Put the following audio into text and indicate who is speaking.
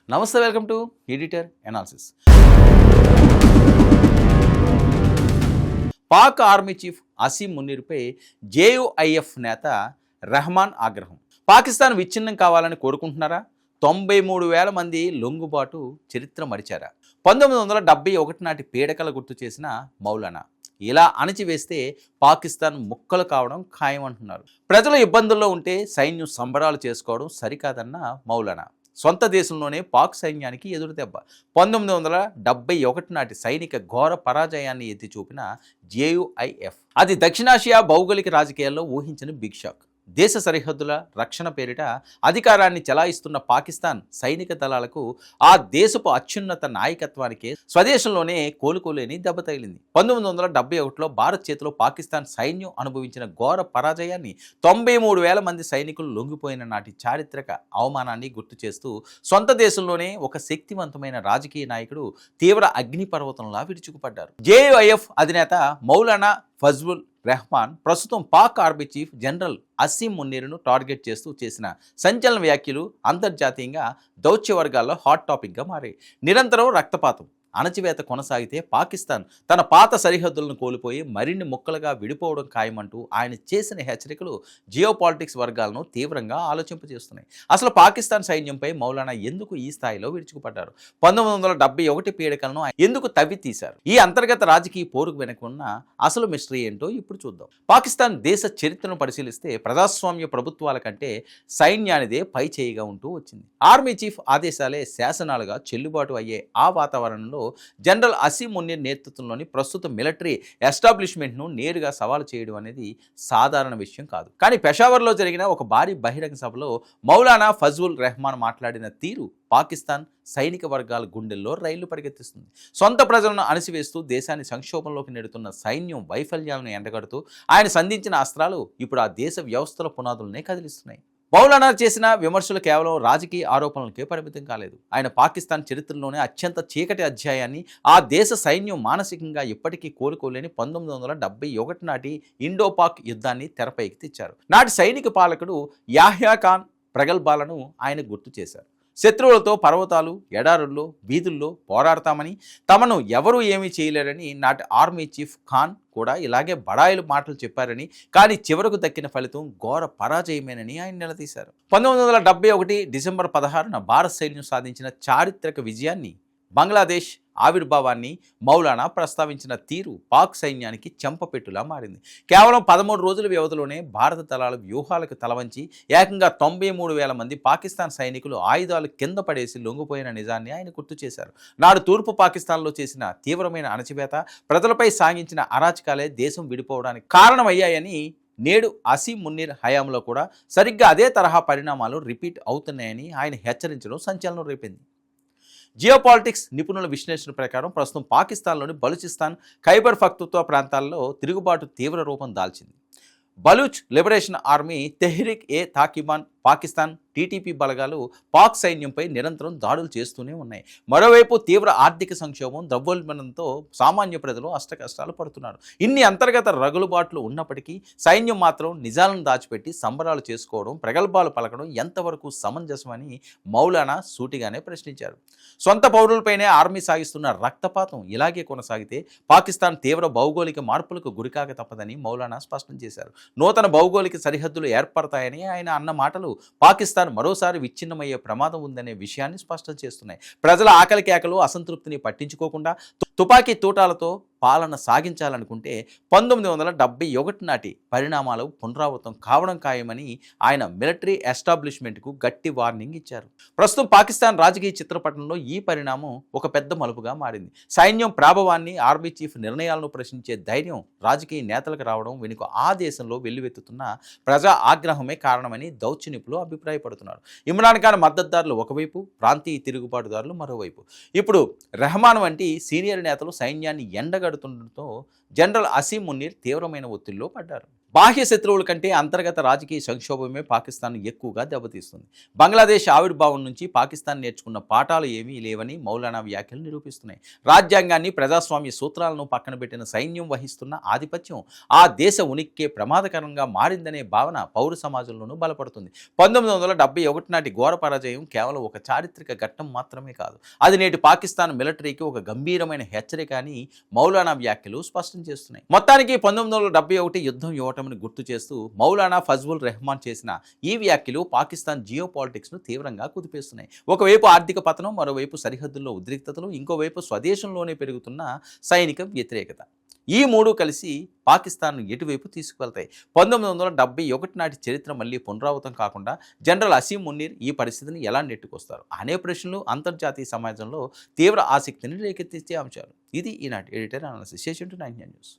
Speaker 1: నమస్తే, welcome to editor analysis. Pak army chief Asim మునీర్పై JUIF నేత రెహమాన్ ఆగ్రహం. పాకిస్తాన్ విచ్ఛిన్నం కావాలని కోరుకుంటున్నారా? 93,000 మంది లొంగుబాటు చరిత్ర మరిచారా? 1971 నాటి పీడకల గుర్తు చేసిన మౌలానా ఇలా అణచివేస్తే పాకిస్తాన్ ముక్కలు కావడం ఖాయమంటున్నారు. ప్రజలు ఇబ్బందుల్లో ఉంటే సైన్యం సంబరాలు చేసుకోవడం సరికాదన్న మౌలానా సొంత దేశంలోనే పాక్ సైన్యానికి ఎదురుదెబ్బ. 1971 నాటి సైనిక ఘోర పరాజయాన్ని ఎత్తి చూపిన జేయుఐఎఫ్ అది దక్షిణాసియా భౌగోళిక రాజకీయాల్లో ఊహించిన బిగ్ షాక్. దేశ సరిహద్దుల రక్షణ పేరిట అధికారాన్ని చెలాయిస్తున్న పాకిస్తాన్ సైనిక దళాలకు ఆ దేశపు అత్యున్నత నాయకత్వానికి స్వదేశంలోనే కోలుకోలేని దెబ్బ తగిలింది. 1971లో భారత్ చేతిలో పాకిస్తాన్ సైన్యం అనుభవించిన ఘోర పరాజయాన్ని, 93,000 మంది సైనికులు లొంగిపోయిన నాటి చారిత్రక అవమానాన్ని గుర్తు చేస్తూ సొంత దేశంలోనే ఒక శక్తివంతమైన రాజకీయ నాయకుడు తీవ్ర అగ్నిపర్వతంలా విరుచుకుపడ్డారు. జేయుఐఎఫ్ అధినేత మౌలానా ఫజ్లుర్ రెహమాన్ ప్రస్తుతం Pak army chief general Asim మునీర్ను టార్గెట్ చేస్తూ చేసిన సంచలన వ్యాఖ్యలు అంతర్జాతీయంగా దౌత్య వర్గాల్లో హాట్ టాపిక్గా మారాయి. నిరంతరం రక్తపాతం, అణచివేత కొనసాగితే పాకిస్తాన్ తన పాత సరిహద్దులను కోల్పోయి మరిన్ని ముక్కలుగా విడిపోవడం ఖాయమంటూ ఆయన చేసిన హెచ్చరికలు జియోపాలిటిక్స్ వర్గాలను తీవ్రంగా ఆలోచింపజేస్తున్నాయి. అసలు పాకిస్తాన్ సైన్యంపై మౌలానా ఎందుకు ఈ స్థాయిలో విరుచుకుపడ్డారు? 1971 పీడకలను ఎందుకు తవ్వి తీశారు? ఈ అంతర్గత రాజకీయ పోరుకు వెనక ఉన్న అసలు మిస్టరీ ఏంటో ఇప్పుడు చూద్దాం. పాకిస్తాన్ దేశ చరిత్రను పరిశీలిస్తే ప్రజాస్వామ్య ప్రభుత్వాల కంటే సైన్యానిదే పై చేయిగా ఉంటూ వచ్చింది. ఆర్మీ చీఫ్ ఆదేశాలే శాసనాలుగా చెల్లుబాటు అయ్యే ఆ వాతావరణంలో జనరల్ అసీం మునీర్ నేతృత్వంలోని ప్రస్తుత మిలిటరీ ఎస్టాబ్లిష్మెంట్ను నేరుగా సవాలు చేయడం అనేది సాధారణ విషయం కాదు. కానీ పెషావర్లో జరిగిన ఒక భారీ బహిరంగ సభలో మౌలానా ఫజ్లుర్ రెహమాన్ మాట్లాడిన తీరు పాకిస్తాన్ సైనిక వర్గాల గుండెల్లో రైళ్లు పరిగెత్తిస్తుంది. సొంత ప్రజలను అణిసివేస్తూ దేశాన్ని సంక్షోభంలోకి నెడుతున్న సైన్యం వైఫల్యాలను ఎండగడుతూ ఆయన సంధించిన అస్త్రాలు ఇప్పుడు ఆ దేశ వ్యవస్థల పునాదులనే కదిలిస్తున్నాయి. మౌలానా చేసిన విమర్శలు కేవలం రాజకీయ ఆరోపణలకే పరిమితం కాలేదు. ఆయన పాకిస్తాన్ చరిత్రలోనే అత్యంత చీకటి అధ్యాయాన్ని, ఆ దేశ సైన్యం మానసికంగా ఇప్పటికీ కోలుకోలేని 1971 నాటి ఇండో పాక్ యుద్ధాన్ని తెరపైకి తెచ్చారు. నాటి సైనిక పాలకుడు యాహ్యా ఖాన్ ప్రగల్భాలను ఆయన గుర్తు చేశారు. శత్రువులతో పర్వతాలు, ఎడారుల్లో, వీధుల్లో పోరాడతామని, తమను ఎవరూ ఏమీ చేయలేరని నాటి ఆర్మీ చీఫ్ ఖాన్ కూడా ఇలాగే బడాయిలు మాటలు చెప్పారని, కానీ చివరకు దక్కిన ఫలితం ఘోర పరాజయమేనని ఆయన నిలదీశారు. 1971 డిసెంబర్ 16న భారత సైన్యం సాధించిన చారిత్రక విజయాన్ని, బంగ్లాదేశ్ ఆవిర్భావాన్ని మౌలానా ప్రస్తావించిన తీరు పాక్ సైన్యానికి చెంపపెట్టులా మారింది. కేవలం 13 రోజుల వ్యవధిలోనే భారత దళాల వ్యూహాలకు తలవంచి ఏకంగా 93,000 మంది పాకిస్తాన్ సైనికులు ఆయుధాలు కింద పడేసి లొంగిపోయిన నిజాన్ని ఆయన గుర్తు చేశారు. నాడు తూర్పు పాకిస్తాన్లో చేసిన తీవ్రమైన అణచివేత, ప్రజలపై సాగించిన అరాచకాలే దేశం విడిపోవడానికి కారణమయ్యాయని, నేడు అసీం మునీర్ హయాంలో కూడా సరిగ్గా అదే తరహా పరిణామాలు రిపీట్ అవుతున్నాయని ఆయన హెచ్చరించడం సంచలనం రేపింది. జియోపాలిటిక్స్ నిపుణుల విశ్లేషణ ప్రకారం ప్రస్తుతం పాకిస్తాన్లోని బలూచిస్తాన్, ఖైబర్ పఖ్తూన్ఖ్వా ప్రాంతాల్లో తిరుగుబాటు తీవ్ర రూపం దాల్చింది. బలూచ్ లిబరేషన్ ఆర్మీ, తెహ్రీక్ ఏ తాలిబాన్ పాకిస్తాన్, టీటీపీ బలగాలు పాక్ సైన్యంపై నిరంతరం దాడులు చేస్తూనే ఉన్నాయి. మరోవైపు తీవ్ర ఆర్థిక సంక్షోభం, ద్రవ్యోల్బణంతో సామాన్య ప్రజలు అష్టకష్టాలు పడుతున్నారు. ఇన్ని అంతర్గత రగులుబాట్లు ఉన్నప్పటికీ సైన్యం మాత్రం నిజాలను దాచిపెట్టి సంబరాలు చేసుకోవడం, ప్రగల్భాలు పలకడం ఎంతవరకు సమంజసమని మౌలానా సూటిగానే ప్రశ్నించారు. సొంత పౌరులపైనే ఆర్మీ సాగిస్తున్న రక్తపాతం ఇలాగే కొనసాగితే పాకిస్తాన్ తీవ్ర భౌగోళిక మార్పులకు గురికాక తప్పదని మౌలానా స్పష్టం చేశారు. నూతన భౌగోళిక సరిహద్దులు ఏర్పడతాయని ఆయన అన్న మాటలు పాకిస్తాన్ మరోసారి విచ్ఛిన్నమయ్యే ప్రమాదం ఉందనే విషయాన్ని స్పష్టం చేస్తున్నాయి. ప్రజల ఆకలి కేకలు, అసంతృప్తిని పట్టించుకోకుండా తుపాకీ తూటాలతో పాలన సాగించాలనుకుంటే 1971 నాటి పరిణామాలు పునరావృతం కావడం ఖాయమని ఆయన మిలిటరీ ఎస్టాబ్లిష్మెంట్కు గట్టి వార్నింగ్ ఇచ్చారు. ప్రస్తుతం పాకిస్తాన్ రాజకీయ చిత్రపటంలో ఈ పరిణామం ఒక పెద్ద మలుపుగా మారింది. సైన్యం ప్రాభవాన్ని, ఆర్మీ చీఫ్ నిర్ణయాలను ప్రశ్నించే ధైర్యం రాజకీయ నేతలకు రావడం వెనుక ఆ దేశంలో వెల్లువెత్తుతున్న ప్రజా ఆగ్రహమే కారణమని దౌత్య నిపుణులు అభిప్రాయపడుతున్నారు. ఇమ్రాన్ ఖాన్ మద్దతుదారులు ఒకవైపు, ప్రాంతీయ తిరుగుబాటుదారులు మరోవైపు. ఇప్పుడు రెహమాన్ వంటి సీనియర్ నేతలు సైన్యాన్ని ఎండగడుతుండటంతో జనరల్ అసీం మునీర్ తీవ్రమైన ఒత్తిడిలో పడ్డారు. బాహ్య శత్రువుల కంటే అంతర్గత రాజకీయ సంక్షోభమే పాకిస్తాన్ ఎక్కువగా దెబ్బతీస్తుంది. బంగ్లాదేశ్ ఆవిర్భావం నుంచి పాకిస్తాన్ నేర్చుకున్న పాఠాలు ఏమీ లేవని మౌలానా వ్యాఖ్యలు నిరూపిస్తున్నాయి. రాజ్యాంగాన్ని, ప్రజాస్వామ్య సూత్రాలను పక్కన పెట్టిన సైన్యం వహిస్తున్న ఆధిపత్యం ఆ దేశ ఉనికికే ప్రమాదకరంగా మారిందనే భావన పౌర సమాజంలోనూ బలపడుతుంది. 1971 నాటి ఘోర పరాజయం కేవలం ఒక చారిత్రక ఘట్టం మాత్రమే కాదు, అది నేటి పాకిస్తాన్ మిలిటరీకి ఒక గంభీరమైన హెచ్చరిక అని మౌలానా వ్యాఖ్యలు స్పష్టం చేస్తున్నాయి. మొత్తానికి 1971 యుద్ధం ఓటమిని గుర్తు చేస్తూ మౌలానా ఫజ్లుర్ రెహమాన్ చేసిన ఈ వ్యాఖ్యలు పాకిస్తాన్ జియో పాలిటిక్స్ను తీవ్రంగా కుదిపేస్తున్నాయి. ఒకవైపు ఆర్థిక పతనం, మరోవైపు సరిహద్దుల్లో ఉద్రిక్తతలు, ఇంకోవైపు స్వదేశంలోనే పెరుగుతున్న సైనిక వ్యతిరేకత. ఈ మూడు కలిసి పాకిస్తాన్ ఎటువైపు తీసుకువెళ్తాయి? 1971 నాటి చరిత్ర మళ్ళీ పునరావృతం కాకుండా జనరల్ అసీం మున్నీర్ ఈ పరిస్థితిని ఎలా నెట్టుకొస్తారు అనే ప్రశ్నలు అంతర్జాతీయ సమాజంలో తీవ్ర ఆసక్తిని రేకెత్తించే అంశాలు. ఇది ఈనాటి ఎడిటర్ అనాలిసిస్. 9 న్యూస్.